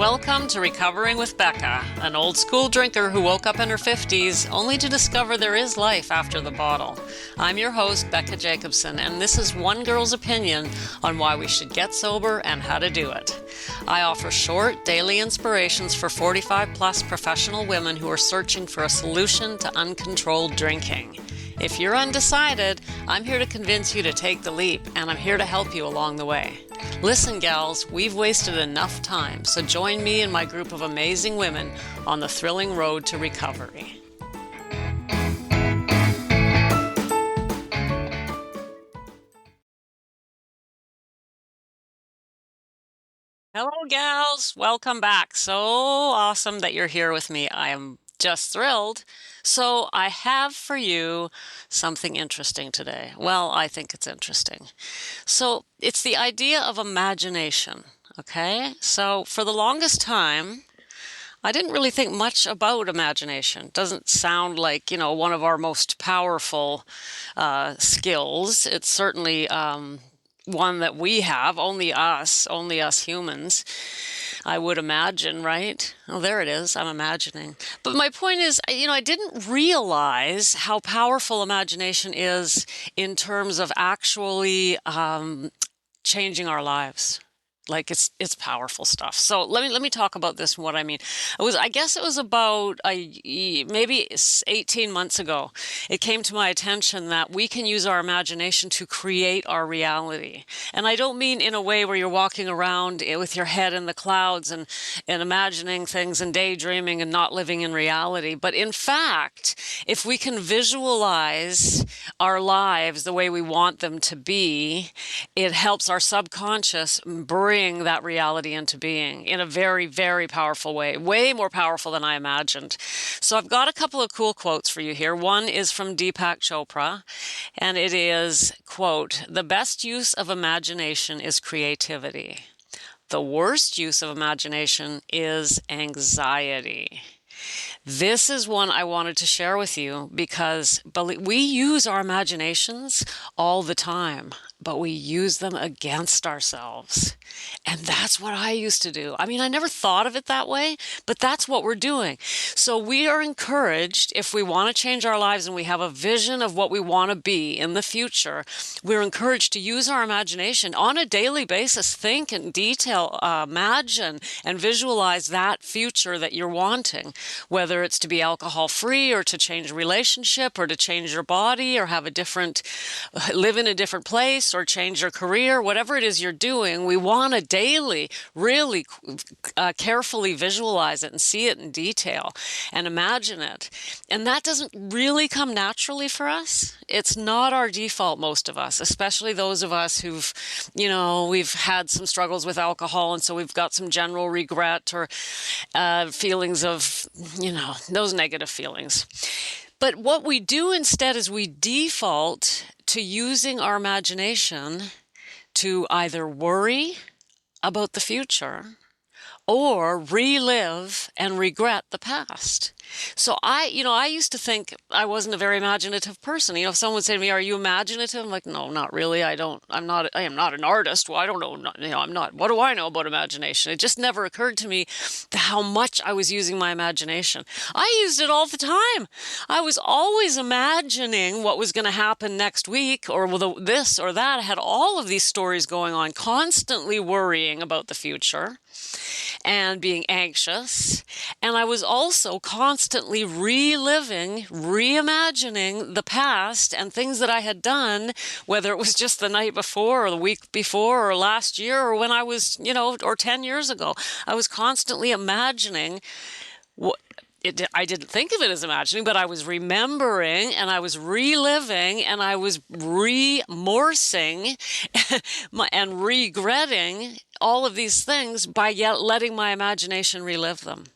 Welcome to Recovering with Becca, an old school drinker who woke up in her 50s only to discover there is life after the bottle. I'm your host, Becca Jacobson, and this is one girl's opinion on why we should get sober and how to do it. I offer short, daily inspirations for 45-plus professional women who are searching for a solution to uncontrolled drinking. If you're undecided, I'm here to convince you to take the leap, and I'm here to help you along the way. Listen, gals, we've wasted enough time, so join me and my group of amazing women on the thrilling road to recovery. Hello, gals. Welcome back. So awesome that you're here with me. I am just thrilled. So I have for you something interesting today. Well, I think it's interesting. So it's the idea of imagination, okay? So for the longest time, I didn't really think much about imagination. Doesn't sound like, one of our most powerful skills. It's certainly one that we have, only us humans, I would imagine, right? Oh, there it is. I'm imagining. But my point is, I didn't realize how powerful imagination is in terms of actually changing our lives. Like it's powerful stuff. So let me talk about this and what I mean. I guess it was about maybe 18 months ago. It came to my attention that we can use our imagination to create our reality. And I don't mean in a way where you're walking around with your head in the clouds and imagining things and daydreaming and not living in reality. But in fact, if we can visualize our lives the way we want them to be, it helps our subconscious bring that reality into being in a very, very powerful way more powerful than I imagined. So I've got a couple of cool quotes for you here. One is from Deepak Chopra, and it is, quote, "The best use of imagination is creativity. The worst use of imagination is anxiety." This is one I wanted to share with you because we use our imaginations all the time, but we use them against ourselves. And that's what I used to do. I mean, I never thought of it that way, but that's what we're doing. So we are encouraged, if we want to change our lives and we have a vision of what we want to be in the future, we're encouraged to use our imagination on a daily basis. Think in detail, imagine and visualize that future that you're wanting, whether it's to be alcohol-free or to change a relationship or to change your body or live in a different place or change your career, whatever it is you're doing. We want to daily really carefully visualize it and see it in detail and imagine it. And that doesn't really come naturally for us. It's not our default, most of us, especially those of us who've, we've had some struggles with alcohol, and so we've got some general regret or feelings of, those negative feelings. But what we do instead is we default to using our imagination to either worry about the future or relive and regret the past. So I used to think I wasn't a very imaginative person. If someone would say to me, "Are you imaginative?" I'm like, "No, not really. I am not an artist. Well, I don't know. I'm not. What do I know about imagination?" It just never occurred to me how much I was using my imagination. I used it all the time. I was always imagining what was going to happen next week or this or that. I had all of these stories going on, constantly worrying about the future and being anxious. And I was also constantly reliving, reimagining the past and things that I had done, whether it was just the night before or the week before or last year or when I was, or 10 years ago. I was constantly imagining I didn't think of it as imagining, but I was remembering and I was reliving and I was remorsing and regretting all of these things by yet letting my imagination relive them.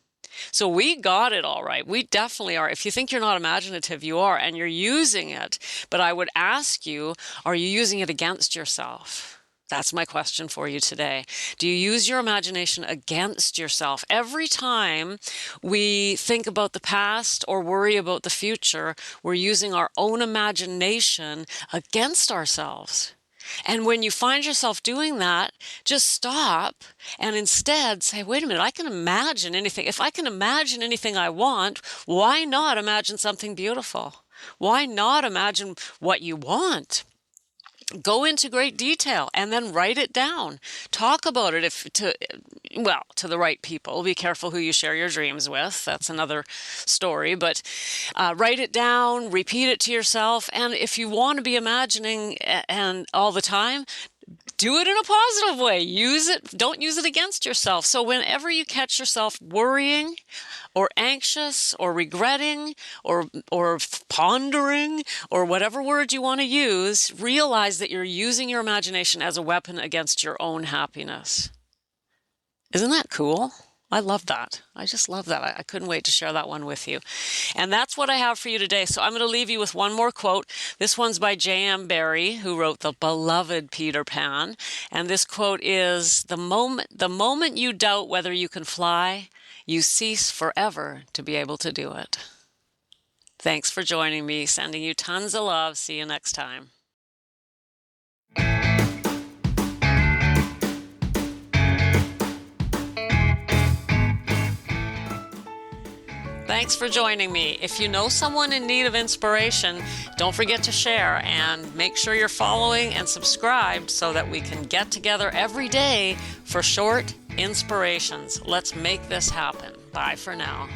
So we got it all right. We definitely are. If you think you're not imaginative, you are, and you're using it. But I would ask you, are you using it against yourself? That's my question for you today. Do you use your imagination against yourself? Every time we think about the past or worry about the future, we're using our own imagination against ourselves. And when you find yourself doing that, just stop and instead say, wait a minute, I can imagine anything. If I can imagine anything I want, why not imagine something beautiful? Why not imagine what you want? Go into great detail and then write it down. Talk about it to the right people. Be careful who you share your dreams with. That's another story. But write it down, repeat it to yourself. And if you want to be imagining and all the time, do it in a positive way. Use it. Don't use it against yourself. So whenever you catch yourself worrying or anxious or regretting or pondering or whatever word you want to use, realize that you're using your imagination as a weapon against your own happiness. Isn't that cool? I love that. I just love that. I couldn't wait to share that one with you. And that's what I have for you today. So I'm going to leave you with one more quote. This one's by J.M. Barrie, who wrote the beloved Peter Pan. And this quote is, the moment you doubt whether you can fly, you cease forever to be able to do it. Thanks for joining me. Sending you tons of love. See you next time. Thanks for joining me. If you know someone in need of inspiration, don't forget to share and make sure you're following and subscribed so that we can get together every day for short inspirations. Let's make this happen. Bye for now.